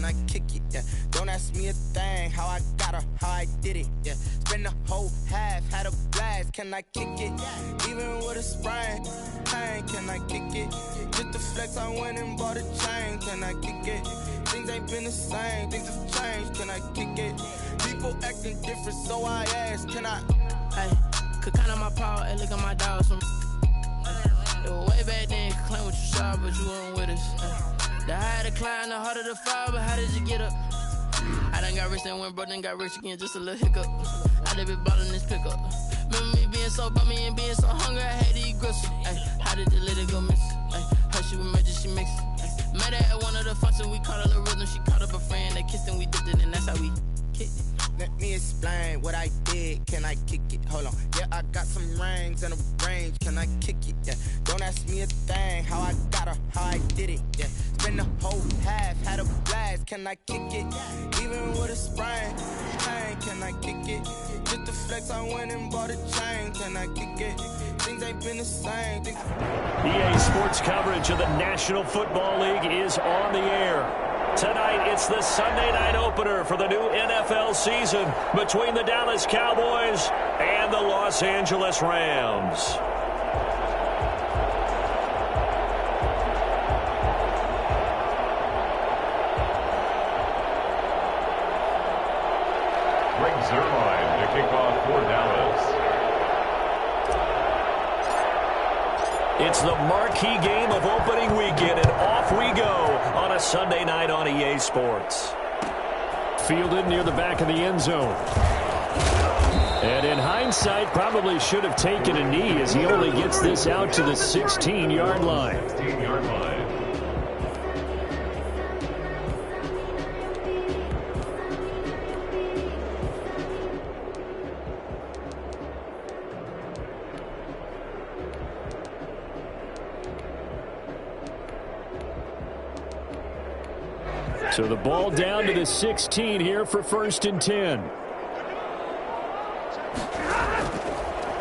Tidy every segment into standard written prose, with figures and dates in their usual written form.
can I kick it? Yeah, don't ask me a thing, how I got her, how I did it. Yeah, spend the whole half, had a blast, can I kick it? Even with a sprain, pain, can I kick it? Just the flex, I went and bought a chain, can I kick it? Things ain't been the same, things have changed, can I kick it? People acting different, so I ask, can I? Hey, could count on my power, hey, look at my dogs from. It was way back then, could claim what you saw, but you weren't with us. The higher the climb, the harder the fall, but how did you get up? I done got rich, then went broke, then got rich again, just a little hiccup. I done been ballin' this pickup. Remember me being so bummy and being so hungry, I had to eat gristle. Ay, how did the little go miss? Ay, her she was major, she mixed. Met her at one of the functions, we caught a little rhythm, she caught up a friend, they kissed and we dipped it, and that's how we kicked it. Let me explain what I did, can I kick it? Hold on, yeah, I got some rings and a range, can I kick it? Yeah, don't ask me a thing, how I got her, how I did it. Yeah, spend the whole half, had a blast, can I kick it? Even with a sprain, pain, can I kick it? Just the flex, I went and bought a chain, can I kick it? Things ain't been the same. EA Sports coverage of the National Football League is on the air. Tonight, it's the Sunday night opener for the new NFL season between the Dallas Cowboys and the Los Angeles Rams. Greg Zuerlein to kick off for Dallas. It's the marquee game of opening weekend, and off we go on a Sunday night on EA Sports. Fielded near the back of the end zone. And in hindsight, probably should have taken a knee as he only gets this out to the 16-yard line. 16-yard line. So the ball down to the 16 here for 1st and 10.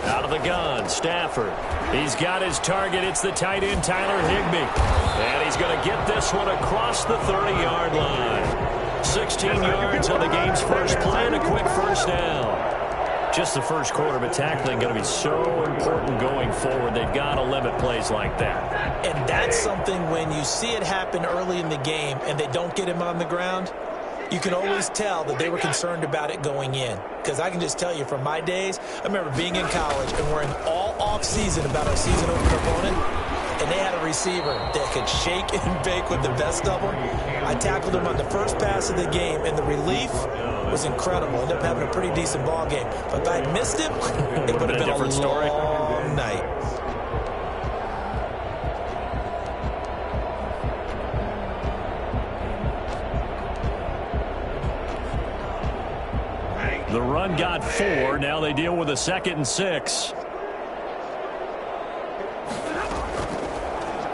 Out of the gun, Stafford. He's got his target. It's the tight end, Tyler Higbee. And he's going to get this one across the 30-yard line. 16 yards on the game's first play and a quick first down. Just the first quarter, but tackling going to be so important going forward. They've got to limit plays like that. And that's something when you see it happen early in the game and they don't get him on the ground, you can always tell that they were concerned about it going in. Because I can just tell you from my days, I remember being in college and worrying all off-season about our season opener opponent, and they had a receiver that could shake and bake with the best of them. I tackled him on the first pass of the game, and the relief was incredible. Ended up having a pretty decent ball game. But if I'd missed him, it would have been a different story. Long night. The run got 4. Now they deal with a 2nd and 6.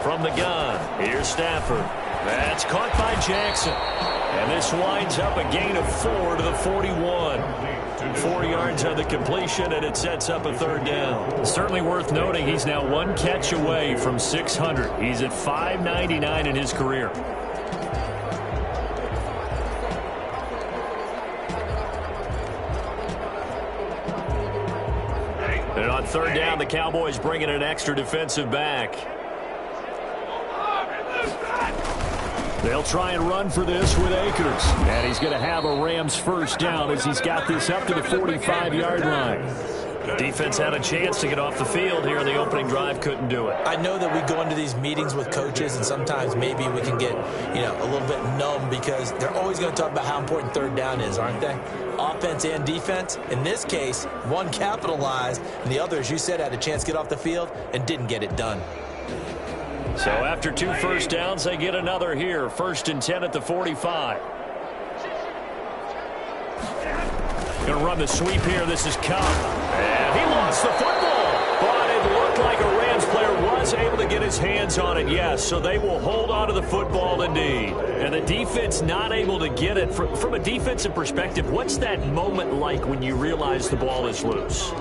From the gun, here's Stafford. That's caught by Jackson. And this winds up a gain of 4 to the 41. 4 yards on the completion, and it sets up a 3rd down. Certainly worth noting he's now 1 catch away from 600. He's at 599 in his career. And on 3rd down, the Cowboys bring in an extra defensive back. They'll try and run for this with Akers. And he's going to have a Rams first down as he's got this up to the 45-yard line. The defense had a chance to get off the field here in the opening drive, couldn't do it. I know that we go into these meetings with coaches, and sometimes maybe we can get, a little bit numb because they're always going to talk about how important 3rd down is, aren't they? Offense and defense. In this case, one capitalized, and the other, as you said, had a chance to get off the field and didn't get it done. So after 2 first downs, they get another here. 1st and 10 at the 45. Going to run the sweep here. This is Cobb. And he lost the football. But it looked like a Rams player was was able to get his hands on it, yes, so they will hold on to the football indeed. And the defense not able to get it. From a defensive perspective, what's that moment like when you realize the ball is loose?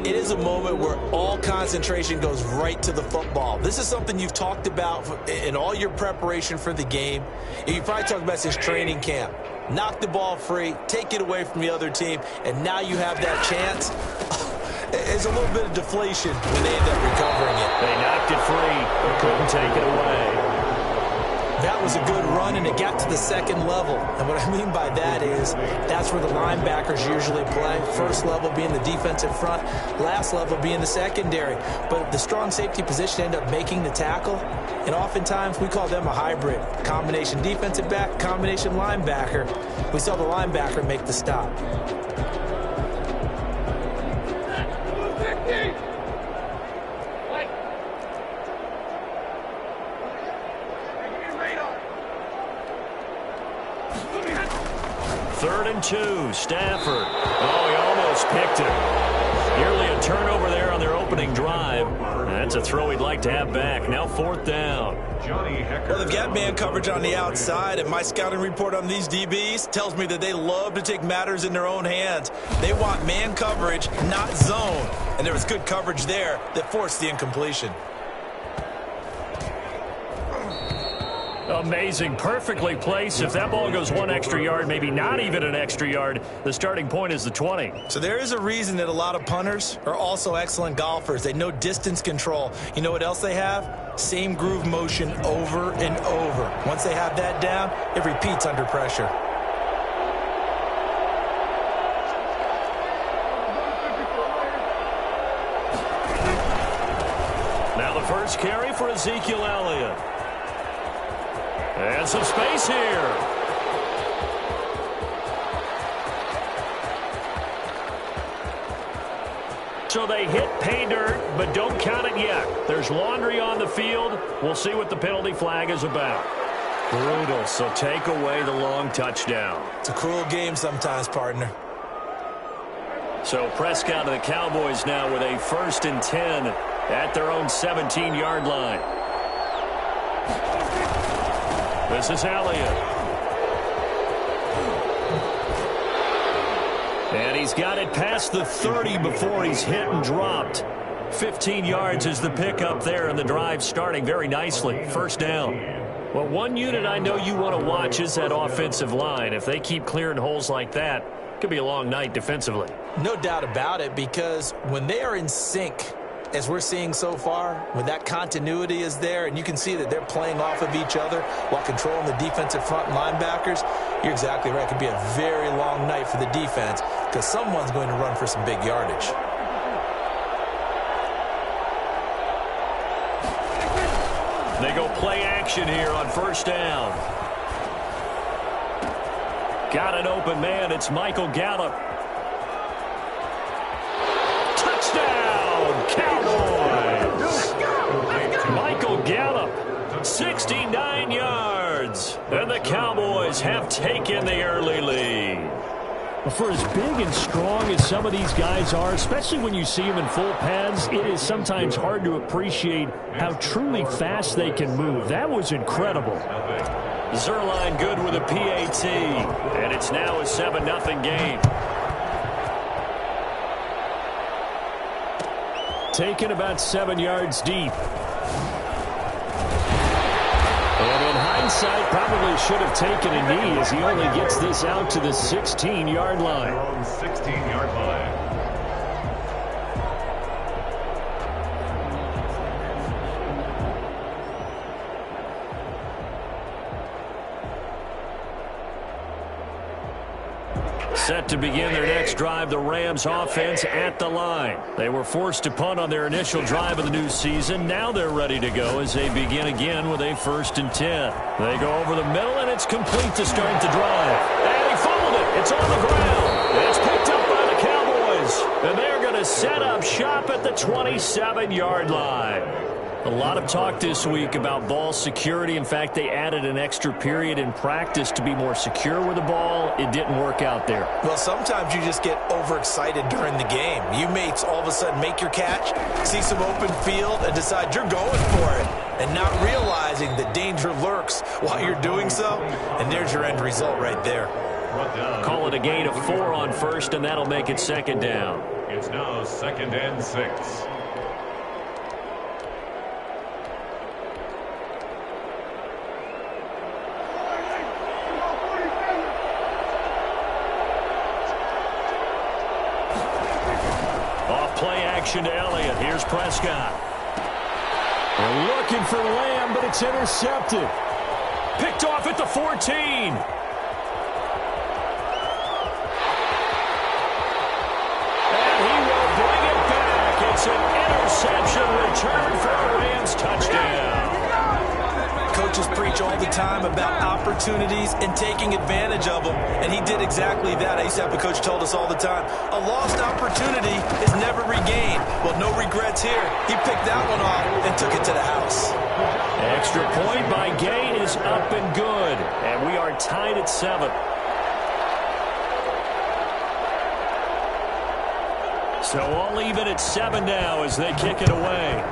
It is a moment where all concentration goes right to the football. This is something you've talked about in all your preparation for the game. You probably talked about since training camp. Knock the ball free, take it away from the other team, and now you have that chance. It's a little bit of deflation when they end up recovering it. They knocked it free, but couldn't take it away. That was a good run, and it got to the second level. And what I mean by that is that's where the linebackers usually play. First level being the defensive front, last level being the secondary. But the strong safety position ended up making the tackle, and oftentimes we call them a hybrid. Combination defensive back, combination linebacker. We saw the linebacker make the stop. Third and 2, Stafford. Oh, he almost picked it. Nearly a turnover there on their opening drive. That's a throw he'd like to have back. Now 4th down. Well, they've got man coverage on the outside, and my scouting report on these DBs tells me that they love to take matters in their own hands. They want man coverage, not zone. And there was good coverage there that forced the incompletion. Amazing, perfectly placed. If that ball goes 1 extra yard, maybe not even an extra yard, the starting point is the 20. So there is a reason that a lot of punters are also excellent golfers. They know distance control. You know what else they have? Same groove motion over and over. Once they have that down, it repeats under pressure. Now the first carry for Ezekiel Elliott. And some space here. So they hit pay dirt, but don't count it yet. There's laundry on the field. We'll see what the penalty flag is about. Brutal, so take away the long touchdown. It's a cruel game sometimes, partner. So Prescott and the Cowboys now with a 1st and 10 at their own 17-yard line. This is Elliott. And he's got it past the 30 before he's hit and dropped. 15 yards is the pickup there, and the drive starting very nicely. 1st down. Well, one unit I know you want to watch is that offensive line. If they keep clearing holes like that, it could be a long night defensively. No doubt about it, because when they are in sync, as we're seeing so far, when that continuity is there and you can see that they're playing off of each other while controlling the defensive front linebackers, you're exactly right. It could be a very long night for the defense because someone's going to run for some big yardage. They go play action here on 1st down. Got an open man. It's Michael Gallup. Touchdown, Cowboys! Michael Gallup, 69 yards. And the Cowboys have taken the early lead. For as big and strong as some of these guys are, especially when you see them in full pads, it is sometimes hard to appreciate how truly fast they can move. That was incredible. Zuerlein good with a PAT, and it's now a 7-0 game. Taken about 7 yards deep. And in hindsight, probably should have taken a knee as he only gets this out to the 16-yard line. 16-yard line. Set to begin their next drive, the Rams offense at the line. They were forced to punt on their initial drive of the new season. Now they're ready to go as they begin again with a 1st and 10. They go over the middle, and it's complete to start the drive. And he fumbled it. It's on the ground. It's picked up by the Cowboys. And they're going to set up shop at the 27-yard line. A lot of talk this week about ball security. In fact, they added an extra period in practice to be more secure with the ball. It didn't work out there. Well, sometimes you just get overexcited during the game. You mates all of a sudden make your catch, see some open field, and decide you're going for it, and not realizing that danger lurks while you're doing so, and there's your end result right there. Call it a gain of 4 on first, and that'll make it second down. It's now 2nd and 6. Play action to Elliott. Here's Prescott. They're looking for Lamb, but it's intercepted. Picked off at the 14. And he will bring it back. It's an interception return for a Rams touchdown. Coaches preach all the time about opportunities and taking advantage of them, and he did exactly that. I used to have a coach told us all the time, a lost opportunity is never regained. Well, no regrets here. He picked that one off and took it to the house. Extra point by Gain is up and good, and we are tied at 7. So all even at 7 now as they kick it away.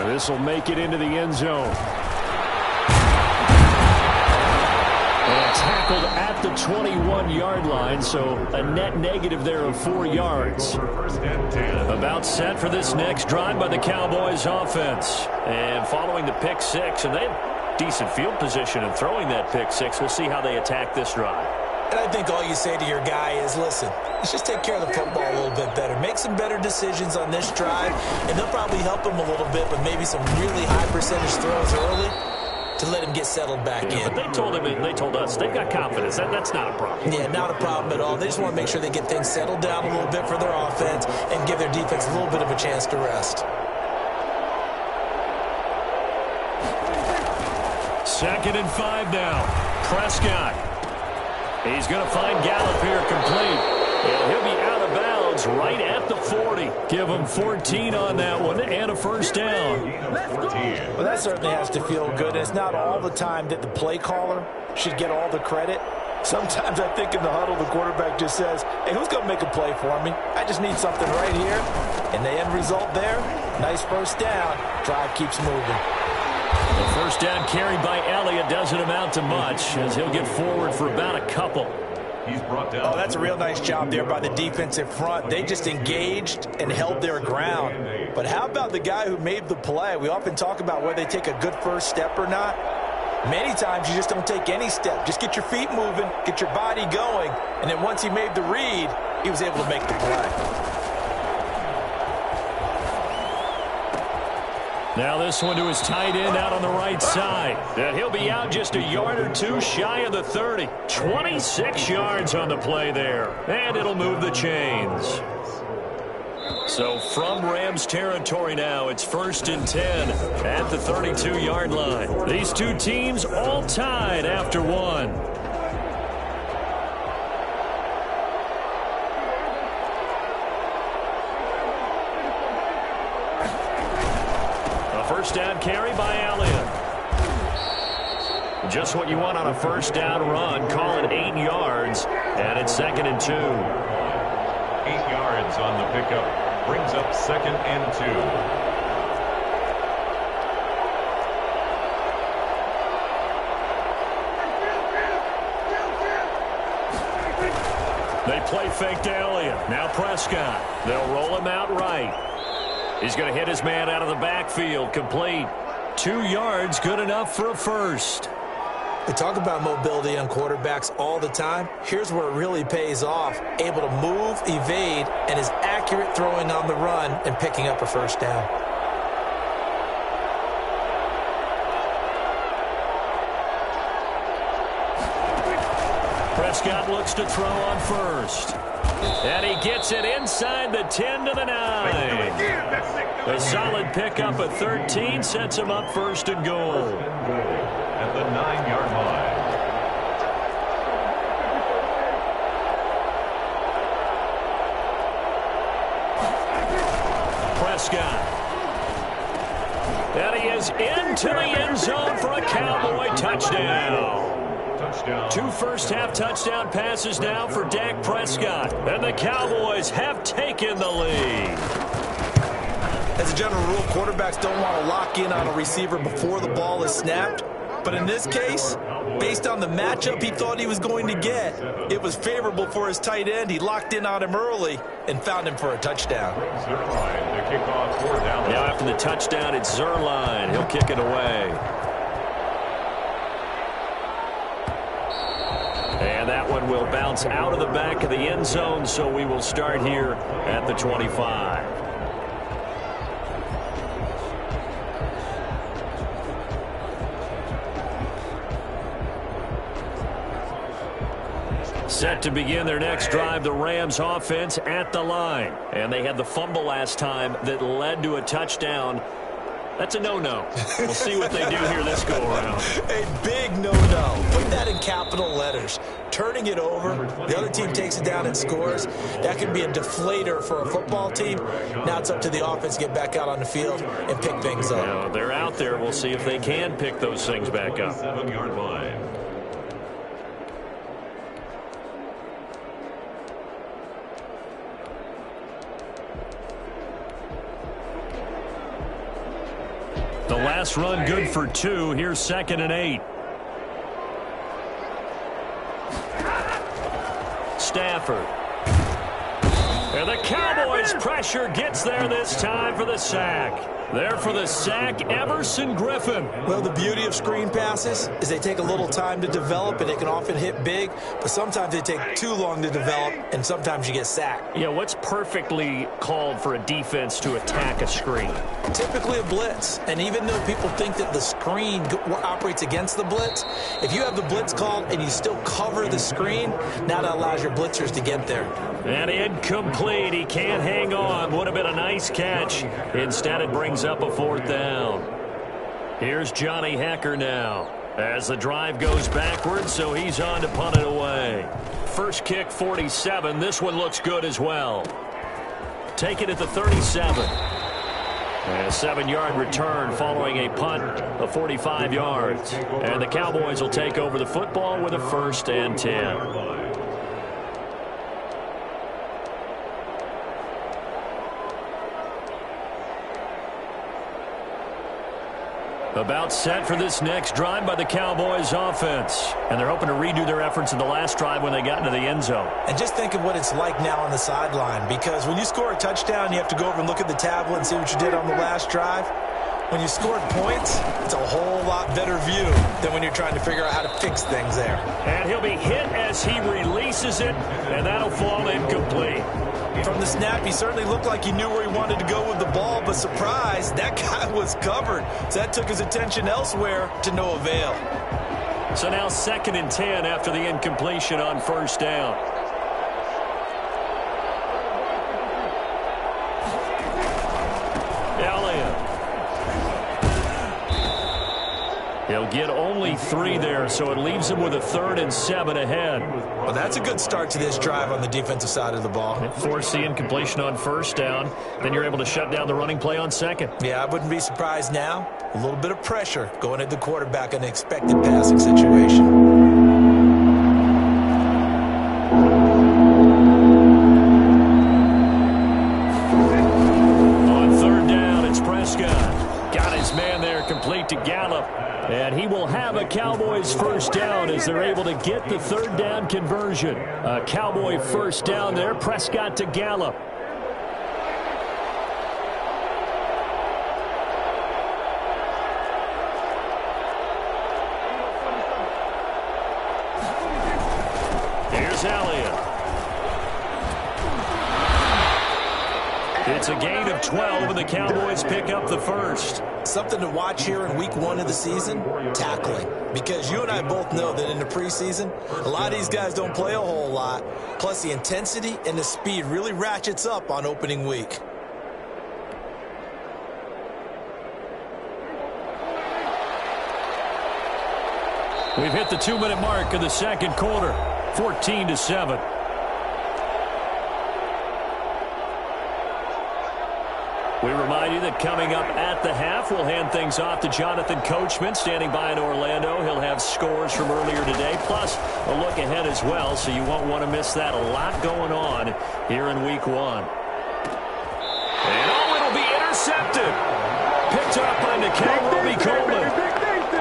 This will make it into the end zone. And tackled at the 21-yard line, so a net negative there of 4 yards. About set for this next drive by the Cowboys offense. And following the pick 6, and they have decent field position in throwing that pick 6. We'll see how they attack this drive. And I think all you say to your guy is, listen, let's just take care of the football a little bit better. Make some better decisions on this drive, and they'll probably help him a little bit, but maybe some really high percentage throws early to let him get settled back in. But they told him, and they told us, they've got confidence. That's not a problem. Yeah, not a problem at all. They just want to make sure they get things settled down a little bit for their offense and give their defense a little bit of a chance to rest. 2nd and 5 now. Prescott. He's going to find Gallup here complete. And he'll be out of bounds right at the 40. Give him 14 on that one and a first down. Well, that certainly has to feel good. And it's not all the time that the play caller should get all the credit. Sometimes I think in the huddle, the quarterback just says, hey, who's going to make a play for me? I just need something right here. And the end result there, nice first down. Drive keeps moving. The first down carried by Elliott doesn't amount to much as he'll get forward for about a couple. He's brought down. Oh, that's a real nice job there by the defensive front. They just engaged and held their ground. But how about the guy who made the play? We often talk about whether they take a good first step or not. Many times you just don't take any step. Just get your feet moving, get your body going, and then once he made the read, he was able to make the play. Now this one to his tight end out on the right side. And he'll be out just a yard or two shy of the 30. 26 yards on the play there. And it'll move the chains. So from Rams territory now, it's 1st and 10 at the 32-yard line. These two teams all tied after one. First down carry by Elliott. Just what you want on a first down run. Call it 8 yards. And it's 2nd and 2. 8 yards on the pickup. Brings up 2nd and 2. They play fake to Elliott. Now Prescott. They'll roll him out right. He's going to hit his man out of the backfield. Complete. 2 yards, good enough for a first. We talk about mobility on quarterbacks all the time. Here's where it really pays off. Able to move, evade, and is accurate throwing on the run and picking up a first down. Prescott looks to throw on first. And he gets it inside the 10 to the 9. A solid pickup at 13 sets him up 1st and goal. At the 9-yard line. Prescott. And he is into the end zone for a Cowboy touchdown. 2 first-half touchdown passes now for Dak Prescott. And the Cowboys have taken the lead. As a general rule, quarterbacks don't want to lock in on a receiver before the ball is snapped. But in this case, based on the matchup he thought he was going to get, it was favorable for his tight end. He locked in on him early and found him for a touchdown. Now after the touchdown, it's Zuerlein. He'll kick it away. And that one will bounce out of the back of the end zone, so we will start here at the 25. Set to begin their next drive, the Rams offense at the line. And they had the fumble last time that led to a touchdown. That's a no-no. We'll see what they do here this go-around. A big no-no. Put that in capital letters. Turning it over, the other team takes it down and scores. That can be a deflator for a football team. Now it's up to the offense to get back out on the field and pick things up. Now, they're out there. We'll see if they can pick those things back up. 7-yard line. The last run good for 2. Here's 2nd and 8. Stafford. And the Cowboys' pressure gets there this time for the sack. There for the sack, Everson Griffen. Well, the beauty of screen passes is they take a little time to develop, and they can often hit big, but sometimes they take too long to develop, and sometimes you get sacked. Yeah, what's perfectly called for a defense to attack a screen? Typically a blitz, and even though people think that the screen operates against the blitz, if you have the blitz called and you still cover the screen, now that allows your blitzers to get there. And incomplete. He can't hang on. Would have been a nice catch. Instead, it brings up a 4th down. Here's Johnny Hekker now as the drive goes backwards, so he's on to punt it away. First kick, 47. This one looks good as well. Take it at the 37. And a 7-yard return following a punt of 45 yards. And the Cowboys will take over the football with a 1st and 10. About set for this next drive by the Cowboys offense. And they're hoping to redo their efforts in the last drive when they got into the end zone. And just think of what it's like now on the sideline, because when you score a touchdown, you have to go over and look at the tablet and see what you did on the last drive. When you scored points, it's a whole lot better view than when you're trying to figure out how to fix things there. And he'll be hit as he releases it, and that'll fall incomplete. From the snap, he certainly looked like he knew where he wanted to go with the ball, but surprise, that guy was covered. So that took his attention elsewhere to no avail. So now 2nd and 10 after the incompletion on 1st down. Elliott. He'll get only 3 there, so it leaves him with a 3rd and 7 ahead. Well, that's a good start to this drive on the defensive side of the ball. Force the incompletion on 1st down. Then you're able to shut down the running play on 2nd. Yeah, I wouldn't be surprised now. A little bit of pressure going at the quarterback in an expected passing situation. On 3rd down, it's Prescott. Got his man there, complete to Gallup. And he will have a Cowboys 1st down as they're able to get the 3rd down conversion. A Cowboy 1st down there, Prescott to Gallup. Here's Elliott. It's a gain of 12, and the Cowboys pick up the 1st. Something to watch here in week 1 of the season, tackling. Because you and I both know that in the preseason, a lot of these guys don't play a whole lot. Plus, the intensity and the speed really ratchets up on opening week. We've hit the 2-minute mark of the 2nd quarter, 14-7. We remind you that coming up at the half, we'll hand things off to Jonathan Coachman, standing by in Orlando. He'll have scores from earlier today, plus a look ahead as well, so you won't want to miss that. A lot going on here in Week 1. And it'll be intercepted. Picked up by Nikhil Roby-Coleman.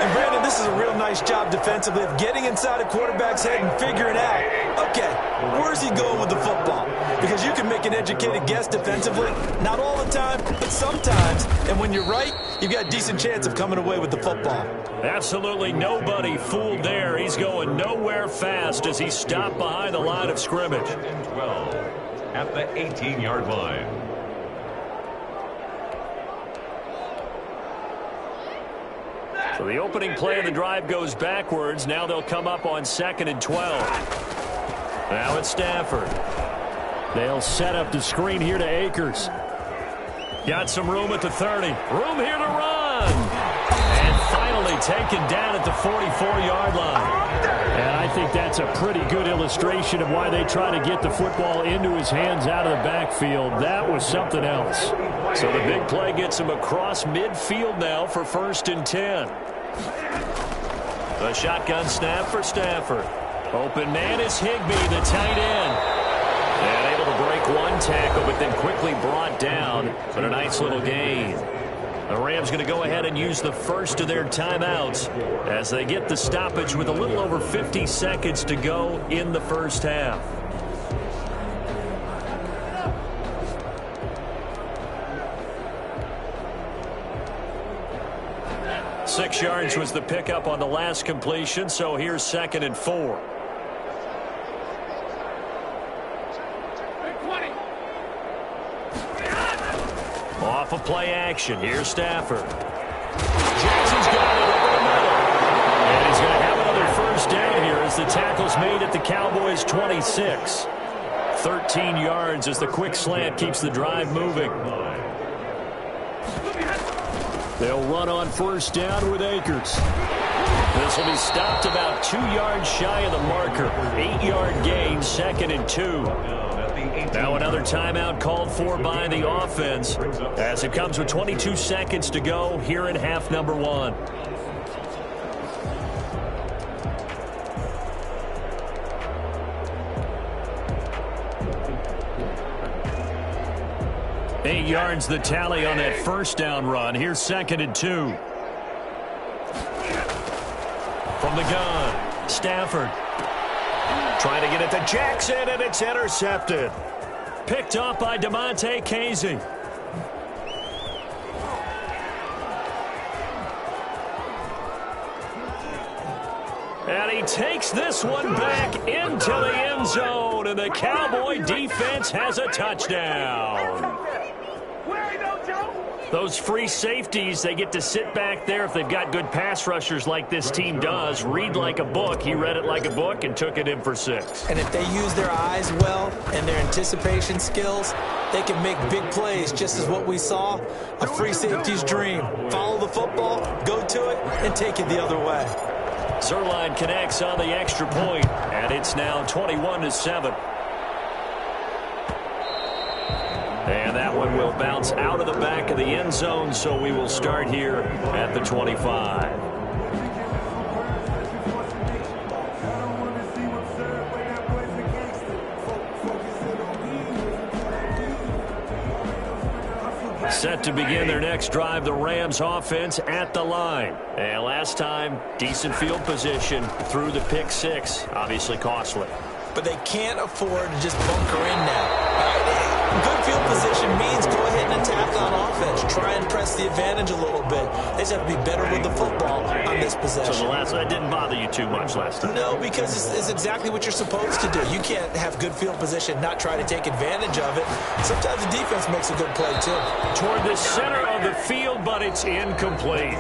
And Brandon, this is a real nice job defensively of getting inside a quarterback's head and figuring out, okay, where's he going with the football? Because you can make an educated guess defensively, not all the time, but sometimes. And when you're right, you've got a decent chance of coming away with the football. Absolutely nobody fooled there. He's going nowhere fast as he stopped behind the line of scrimmage. 12 at the 18-yard line. So the opening play of the drive goes backwards. Now they'll come up on 2nd and 12. Now it's Stafford. They'll set up the screen here to Akers. Got some room at the 30. Room here to run. And finally taken down at the 44-yard line. And I think that's a pretty good illustration of why they try to get the football into his hands out of the backfield. That was something else. So the big play gets him across midfield now for 1st and 10. The shotgun snap for Stafford. Open man is Higbee, the tight end. And able to break one tackle, but then quickly brought down. But a nice little gain. The Rams going to go ahead and use the first of their timeouts as they get the stoppage with a little over 50 seconds to go in the first half. Six yards was the pickup on the last completion, so here's 2nd and 4. Off of play action. Here's Stafford. Jackson's got it over the middle. And he's going to have another first down here as the tackle's made at the Cowboys' 26. 13 yards as the quick slant keeps the drive moving. They'll run on first down with Akers. This will be stopped about 2 yards shy of the marker. 8-yard gain, 2nd and 2. Now another timeout called for by the offense as it comes with 22 seconds to go here in half number 1. Eight yards the tally on that first down run. Here's 2nd and 2. From the gun, Stafford. Trying to get it to Jackson, and it's intercepted. Picked off by Damontae Kazee. And he takes this one back into the end zone, and the Cowboy defense has a touchdown. Those free safeties, they get to sit back there if they've got good pass rushers like this team does. Read like a book. He read it like a book and took it in for 6. And if they use their eyes well and their anticipation skills, they can make big plays, just as what we saw. A free safety's dream. Follow the football, go to it, and take it the other way. Zuerlein connects on the extra point, and it's now 21-7. And that one will bounce out of the back of the end zone, so we will start here at the 25. Set to begin their next drive, the Rams offense at the line. And last time, decent field position through the pick 6, obviously costly. But they can't afford to just bunker in now. Good field position means go ahead and attack on offense. Try and press the advantage a little bit. They just have to be better with the football on this possession. So that didn't bother you too much last time? No, because it's exactly what you're supposed to do. You can't have good field position, not try to take advantage of it. Sometimes the defense makes a good play, too. Toward the center of the field, but it's incomplete.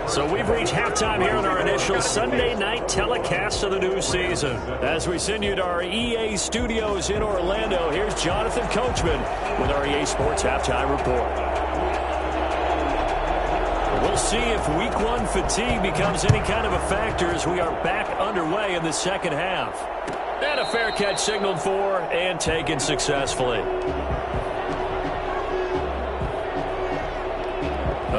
So we've reached halftime here in our initial Sunday night telecast of the new season. As we send you to our EA studios in Orlando, here's Jonathan Coachman with our EA Sports Halftime Report. We'll see if Week 1 fatigue becomes any kind of a factor as we are back underway in the second half. And a fair catch signaled for and taken successfully.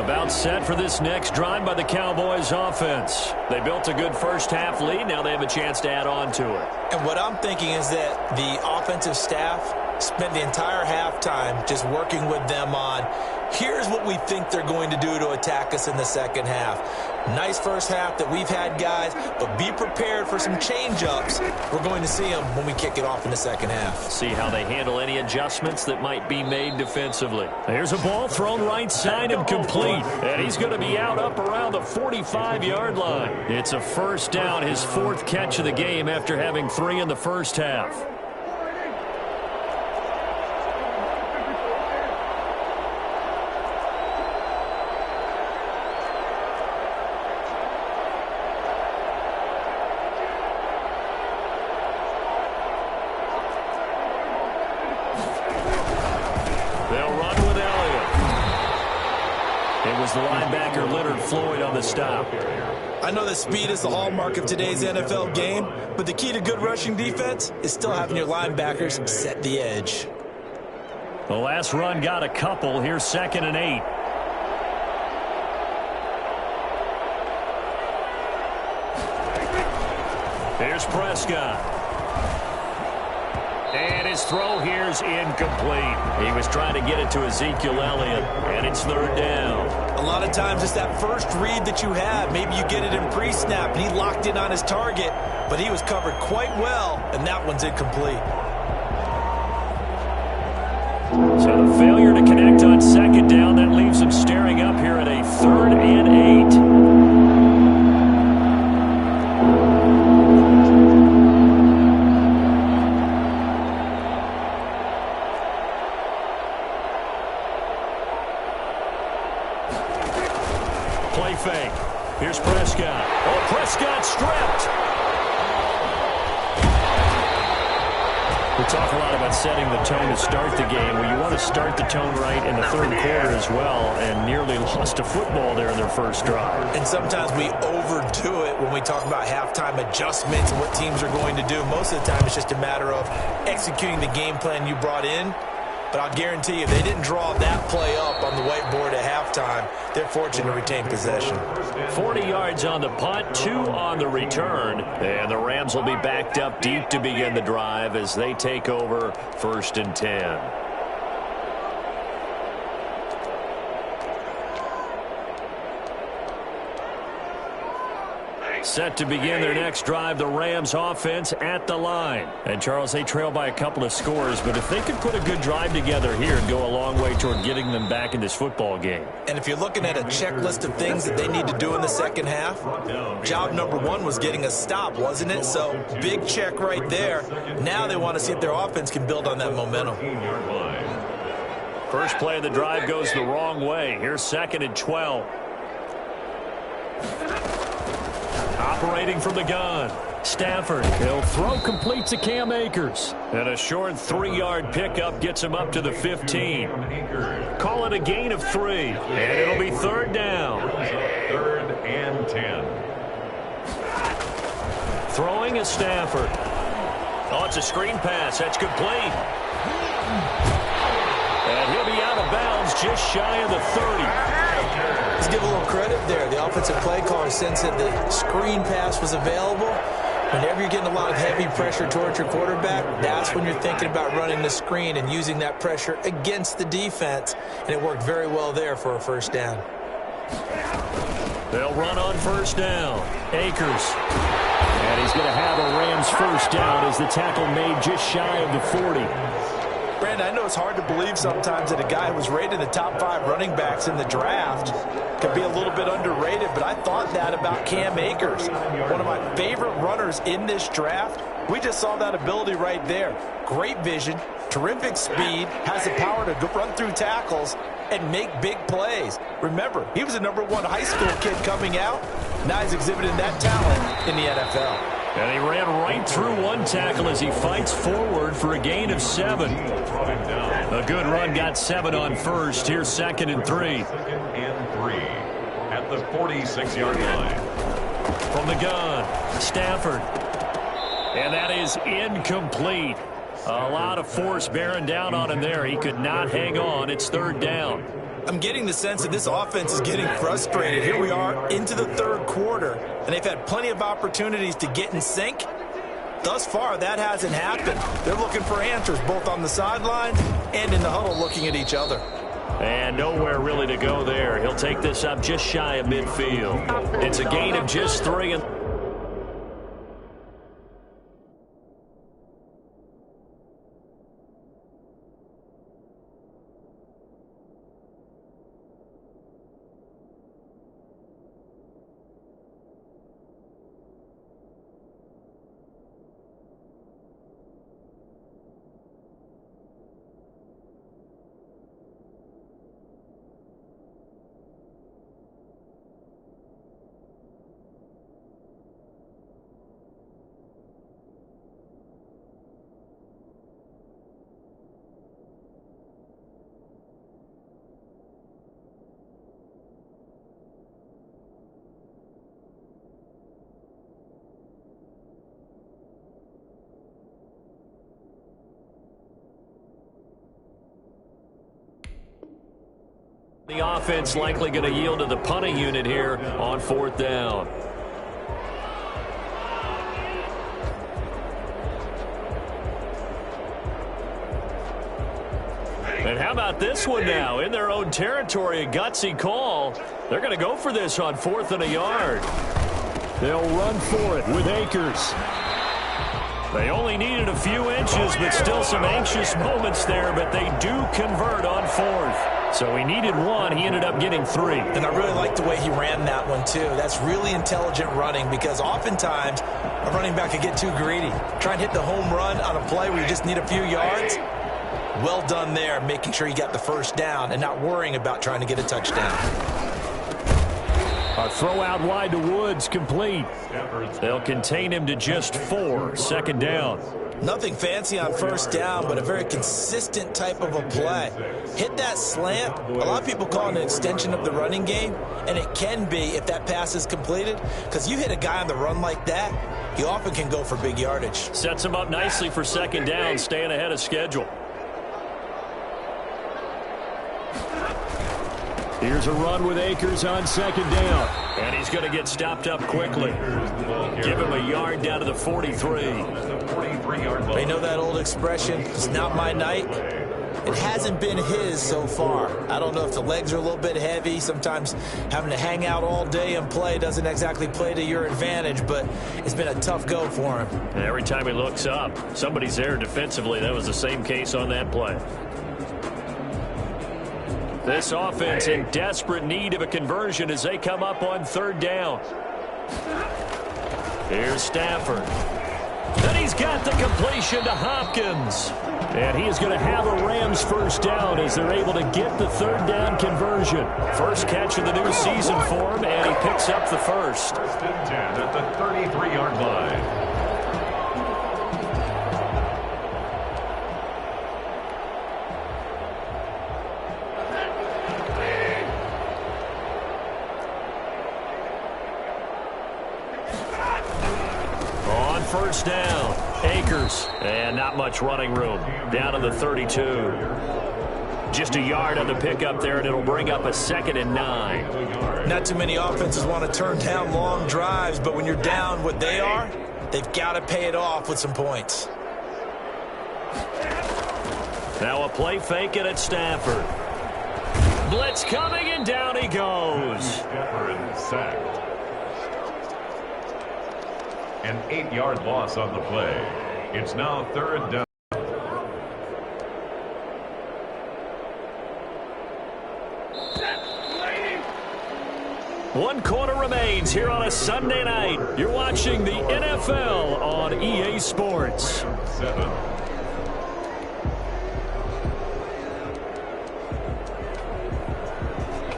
About set for this next drive by the Cowboys offense. They built a good first half lead. Now they have a chance to add on to it. And what I'm thinking is that the offensive staff spent the entire halftime just working with them on, here's what we think they're going to do to attack us in the second half. Nice first half that we've had, guys, but be prepared for some change-ups. We're going to see them when we kick it off in the second half. See how they handle any adjustments that might be made defensively. Here's a ball thrown right side and complete. And he's going to be out up around the 45-yard line. It's a first down, his fourth catch of the game after having 3 in the first half. The linebacker Leonard Floyd on the stop. I know that speed is the hallmark of today's NFL game, but the key to good rushing defense is still having your linebackers set the edge. The last run got a couple. Here's 2nd and 8. Here's Prescott. And his throw here's incomplete. He was trying to get it to Ezekiel Elliott, and it's 3rd down. A lot of times it's that first read that you have. Maybe you get it in pre-snap, and he locked in on his target, but he was covered quite well, and that one's incomplete. So the failure to connect on 2nd down, that leaves him staring up here at a 3rd and 8. Play fake. Here's Prescott. Oh, Prescott stripped. We talk a lot about setting the tone to start the game. Well, you want to start the tone right in the 3rd quarter as well, and nearly lost a football there in their first drive. And sometimes we overdo it when we talk about halftime adjustments and what teams are going to do. Most of the time it's just a matter of executing the game plan you brought in. But I'll guarantee you, if they didn't draw that play up on the whiteboard at halftime, they're fortunate to retain possession. 40 yards on the punt, 2 on the return. And the Rams will be backed up deep to begin the drive as they take over 1st and 10. Set to begin their next drive, the Rams offense at the line. And, Charles, they trail by a couple of scores, but if they could put a good drive together here and go a long way toward getting them back in this football game. And if you're looking at a checklist of things that they need to do in the second half, job number 1 was getting a stop, wasn't it? So, big check right there. Now they want to see if their offense can build on that momentum. First play of the drive goes the wrong way. Here's 2nd and 12. Operating from the gun, Stafford. He'll throw complete to Cam Akers. And a short 3-yard pickup gets him up to the 15. Call it a gain of 3. And it'll be 3rd down. 3rd and 10. Throwing is Stafford. Oh, it's a screen pass. That's complete. And he'll be out of bounds just shy of the 30. Let's give a little credit there. The offensive play caller sensed that the screen pass was available. Whenever you're getting a lot of heavy pressure towards your quarterback, that's when you're thinking about running the screen and using that pressure against the defense. And it worked very well there for a first down. They'll run on first down. Akers. And he's going to have a Rams first down as the tackle made just shy of the 40. Brandon, I know it's hard to believe sometimes that a guy who was rated in the top 5 running backs in the draft could be a little bit underrated, but I thought that about Cam Akers, one of my favorite runners in this draft. We just saw that ability right there. Great vision, terrific speed, has the power to run through tackles and make big plays. Remember, he was a #1 high school kid coming out. Now he's exhibiting that talent in the NFL. And he ran right through one tackle as he fights forward for a gain of 7. A good run, got 7 on first. Here's 2nd and 3. 2nd and 3 at the 46-yard line. From the gun, Stafford. And that is incomplete. A lot of force bearing down on him there. He could not hang on. It's 3rd down. I'm getting the sense that this offense is getting frustrated. Here we are into the third quarter, and they've had plenty of opportunities to get in sync. Thus far, that hasn't happened. They're looking for answers both on the sidelines and in the huddle looking at each other. And nowhere really to go there. He'll take this up just shy of midfield. It's a gain of just 3. And the offense likely going to yield to the punting unit here on 4th down. And how about this one now? In their own territory, a gutsy call. They're going to go for this on 4th and a yard. They'll run for it with Akers. They only needed a few inches, but still some anxious moments there, but they do convert on 4th. So he needed 1. He ended up getting 3. And I really like the way he ran that one, too. That's really intelligent running because oftentimes a running back could get too greedy. Try and hit the home run on a play where you just need a few yards. Well done there, making sure you got the first down and not worrying about trying to get a touchdown. A throw out wide to Woods, complete. They'll contain him to just 4. 2nd down. Nothing fancy on 1st down, but a very consistent type of a play. Hit that slant. A lot of people call it an extension of the running game, and it can be if that pass is completed, because you hit a guy on the run like that, he often can go for big yardage. Sets him up nicely for 2nd down, staying ahead of schedule. Here's a run with Akers on 2nd down. And he's going to get stopped up quickly. Give him a yard down to the 43. They know that old expression, it's not my night. It hasn't been his so far. I don't know if the legs are a little bit heavy. Sometimes having to hang out all day and play doesn't exactly play to your advantage, but it's been a tough go for him. And every time he looks up, somebody's there defensively. That was the same case on that play. This offense in desperate need of a conversion as they come up on 3rd down. Here's Stafford. And he's got the completion to Hopkins. And he is going to have a Rams 1st down as they're able to get the 3rd down conversion. First catch of the new season for him, and he picks up the 1st. 1st and 10 at the 33-yard line. On 1st down, Akers, and not much running room. Down to the 32. Just a yard on the pickup there, and it'll bring up a 2nd and 9. Not too many offenses want to turn down long drives, but when you're down what they are, they've got to pay it off with some points. Now a play fake it at Stafford. Blitz coming, and down he goes. Stafford sacked. An 8-yard loss on the play. It's now 3rd down. One quarter remains here on a Sunday night. You're watching the NFL on EA Sports. 7.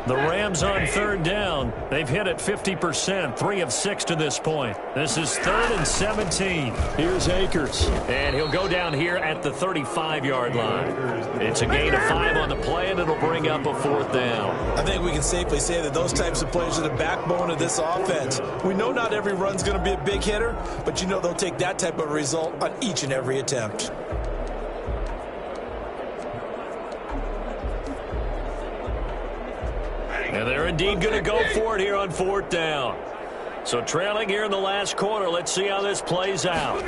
The Rams on 3rd down. They've hit it 50%, 3 of 6 to this point. This is 3rd and 17. Here's Akers. And he'll go down here at the 35-yard line. It's a gain of 5 on the play, and it'll bring up a 4th down. I think we can safely say that those types of plays are the backbone of this offense. We know not every run's going to be a big hitter, but you know they'll take that type of result on each and every attempt. And they're indeed going to go for it here on 4th down. So trailing here in the last quarter. Let's see how this plays out.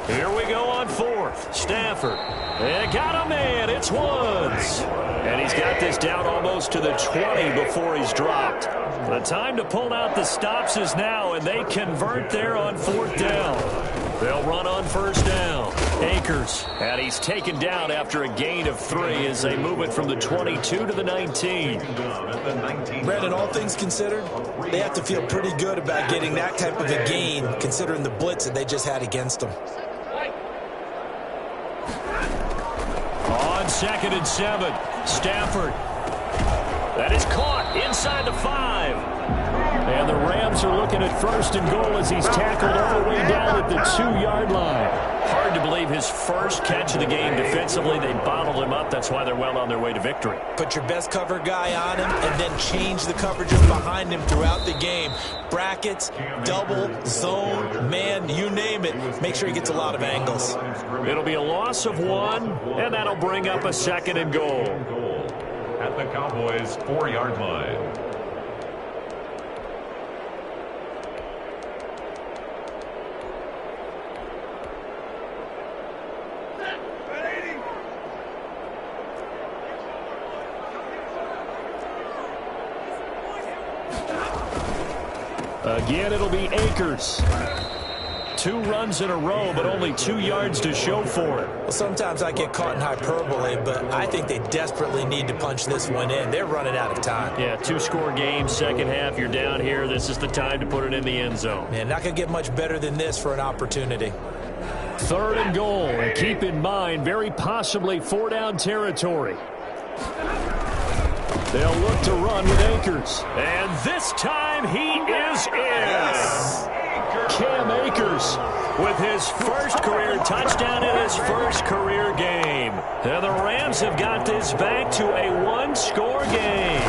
Here we go on 4th. Stafford. They got a man. It's Woods. And he's got this down almost to the 20 before he's dropped. The time to pull out the stops is now, and they convert there on 4th down. They'll run on 1st down. Akers. And he's taken down after a gain of 3 as they move it from the 22 to the 19. Brandon, all things considered, they have to feel pretty good about getting that type of a gain considering the blitz that they just had against them. On 2nd and 7, Stafford. That is caught inside the 5. And the Rams are looking at 1st and goal as he's tackled all the way down at the 2-yard line. Hard to believe his first catch of the game defensively. They bottled him up. That's why they're well on their way to victory. Put your best cover guy on him and then change the coverages behind him throughout the game. Brackets, double, zone, man, you name it. Make sure he gets a lot of angles. It'll be a loss of 1, and that'll bring up a 2nd and goal. At the Cowboys' 4-yard line. Again, it'll be Akers. 2 runs in a row, but only 2 yards to show for it. Well, sometimes I get caught in hyperbole, but I think they desperately need to punch this one in. They're running out of time. Yeah, 2-score game, second half, you're down here. This is the time to put it in the end zone. Man, not going to get much better than this for an opportunity. 3rd and goal, and keep in mind, very possibly 4-down territory. They'll look to run with Akers. And this time he is in. Cam Akers with his first career touchdown in his first career game. And the Rams have got this back to a 1-score game.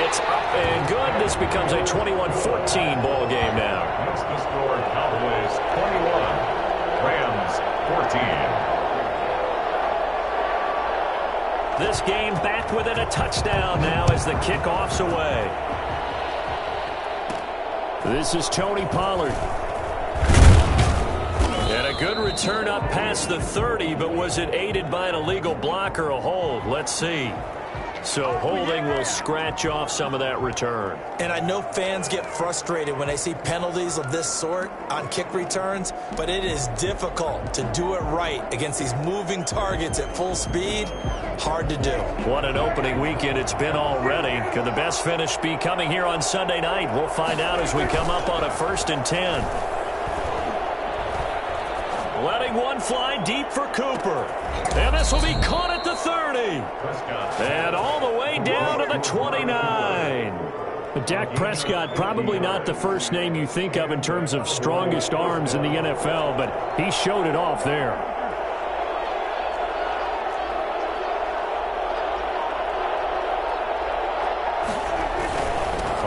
It's up and good. This becomes a 21-14 ball game now. That's the score. Cowboys 21, Rams 14. This game back within a touchdown now as the kickoff's away. This is Tony Pollard. And a good return up past the 30, but was it aided by an illegal block or a hold? Let's see. So holding will scratch off some of that return. And I know fans get frustrated when they see penalties of this sort on kick returns, but it is difficult to do it right against these moving targets at full speed. Hard to do. What an opening weekend it's been already. Could the best finish be coming here on Sunday night? We'll find out as we come up on a 1st and 10. Letting one fly deep for Cooper. And this will be caught at the 30. And all the way down to the 29. Dak Prescott, probably not the first name you think of in terms of strongest arms in the NFL, but he showed it off there.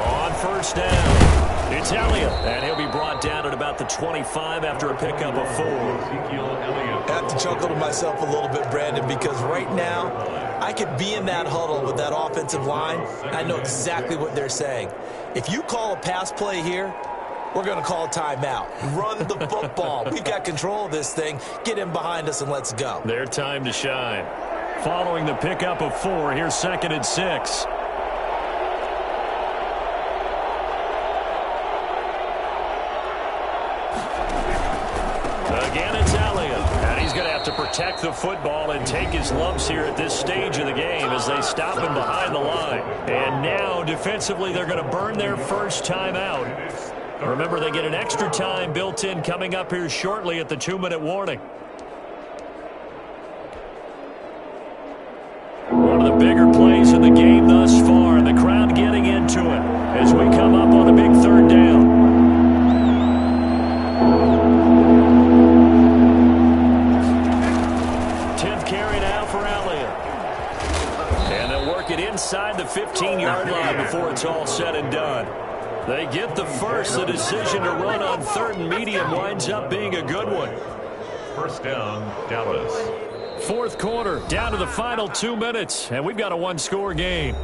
On 1st down. It's Elliott, and he'll be brought down at about the 25 after a pickup of 4. I have to chuckle to myself a little bit, Brandon, because right now I could be in that huddle with that offensive line. I know exactly what they're saying. If you call a pass play here, we're going to call a timeout. Run the football. We've got control of this thing. Get in behind us and let's go. Their time to shine. Following the pickup of 4, here's 2nd and 6. Again, it's Elliott. And he's going to have to protect the football and take his lumps here at this stage of the game as they stop him behind the line. And now, defensively, they're going to burn their first time out. Remember, they get an extra time built in coming up here shortly at the 2-minute warning. One of the bigger plays in the game thus far, and the crowd getting into it as we come up on a big 3rd down. Inside the 15-yard line before it's all said and done. They get the first. The decision to run on 3rd and medium winds up being a good one. 1st down, Dallas. fourth quarter, down to the final 2 minutes, and we've got a one-score game.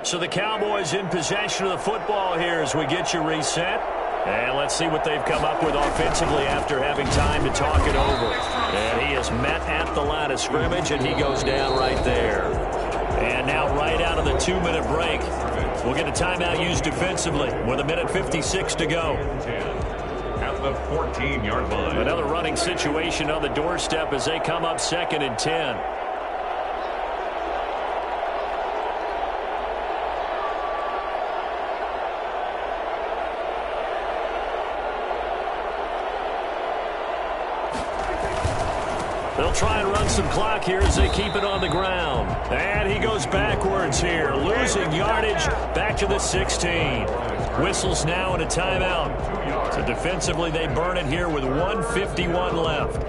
So the Cowboys in possession of the football here as we get you reset. And let's see what they've come up with offensively after having time to talk it over. And he is met at the line of scrimmage, and he goes down right there. And now right out of the 2-minute break, we'll get a timeout used defensively with 1:56 to go. At the 14-yard line. Another running situation on the doorstep as they come up 2nd and 10. They'll try and run some clock here as they keep it on the ground. And he goes backwards here, losing yardage back to the 16. Whistles now and a timeout. So defensively, they burn it here with 1:51 left.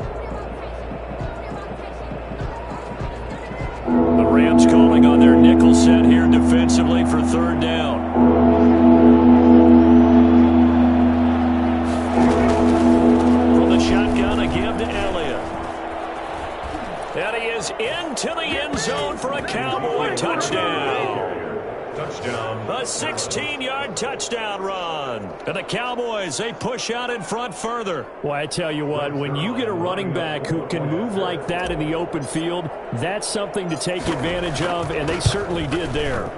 The Rams calling on their nickel set here defensively for 3rd down. From the shotgun, a give to Elliott. And he is into the end zone for a Cowboy touchdown. Touchdown. A 16-yard touchdown run. And the Cowboys, they push out in front further. Well, I tell you what, when you get a running back who can move like that in the open field, that's something to take advantage of, and they certainly did there.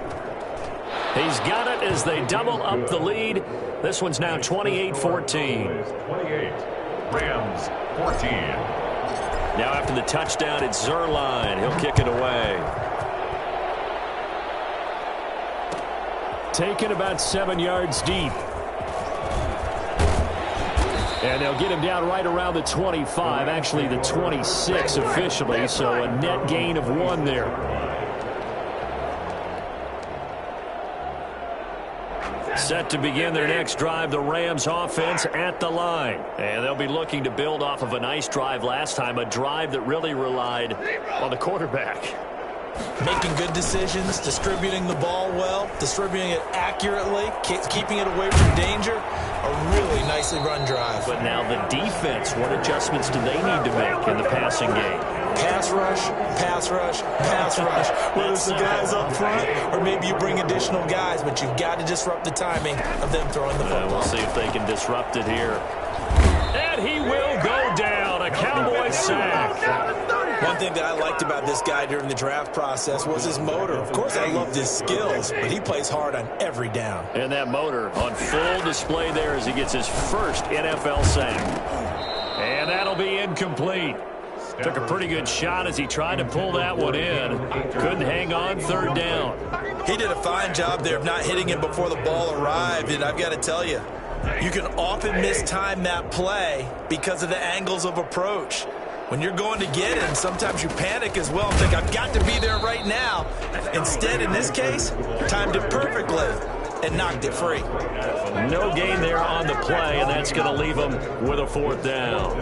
He's got it as they double up the lead. This one's now 28-14. 28. Rams 14. Now after the touchdown, it's Zuerlein. He'll kick it away. Taken about 7 yards deep. And they'll get him down right around the 25, actually the 26 officially, so a net gain of 1 there. Set to begin their next drive, the Rams offense at the line. And they'll be looking to build off of a nice drive last time, a drive that really relied on the quarterback. Making good decisions, distributing the ball well, distributing it accurately, keeping it away from danger. A really nicely run drive. But now the defense, what adjustments do they need to make in the passing game? Pass rush, pass rush, pass rush. Whether it's the guys up front or maybe you bring additional guys, but you've got to disrupt the timing of them throwing the football. We'll see if they can disrupt it here. And he will go down. A Cowboy sack. One thing that I liked about this guy during the draft process was his motor. Of course, I loved his skills, but he plays hard on every down. And that motor on full display there as he gets his first NFL sack. And that'll be incomplete. Took a pretty good shot as he tried to pull that one in. Couldn't hang on 3rd down. He did a fine job there of not hitting him before the ball arrived, and I've got to tell you, you can often mistime that play because of the angles of approach. When you're going to get him, sometimes you panic as well and think, I've got to be there right now. Instead, in this case, timed it perfectly and knocked it free. No gain there on the play, and that's going to leave him with a 4th down.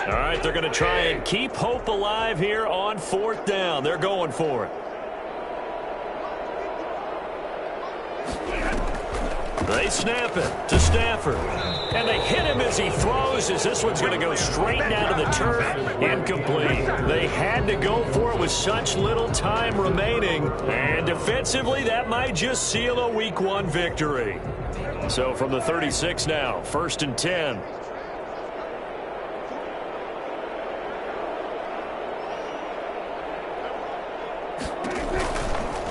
All right, they're going to try and keep hope alive here on 4th down. They're going for it. They snap it to Stafford. And they hit him as he throws, as this one's going to go straight down to the turf. Incomplete. They had to go for it with such little time remaining. And defensively, that might just seal a Week 1 victory. So from the 36 now, 1st and 10.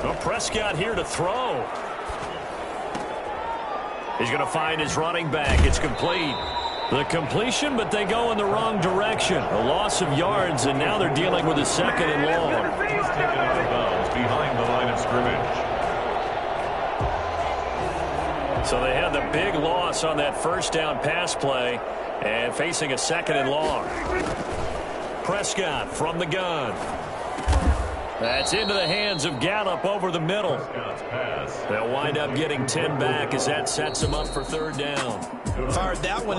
Well, Prescott here to throw. He's going to find his running back. It's complete. The completion, but they go in the wrong direction. A loss of yards, and now they're dealing with a 2nd and long. He's taken out of bounds behind the line of scrimmage. So they had the big loss on that 1st down pass play and facing a 2nd and long. Prescott from the gun. That's into the hands of Gallup over the middle. They'll wind up getting 10 back as that sets them up for third down. Fired that one in.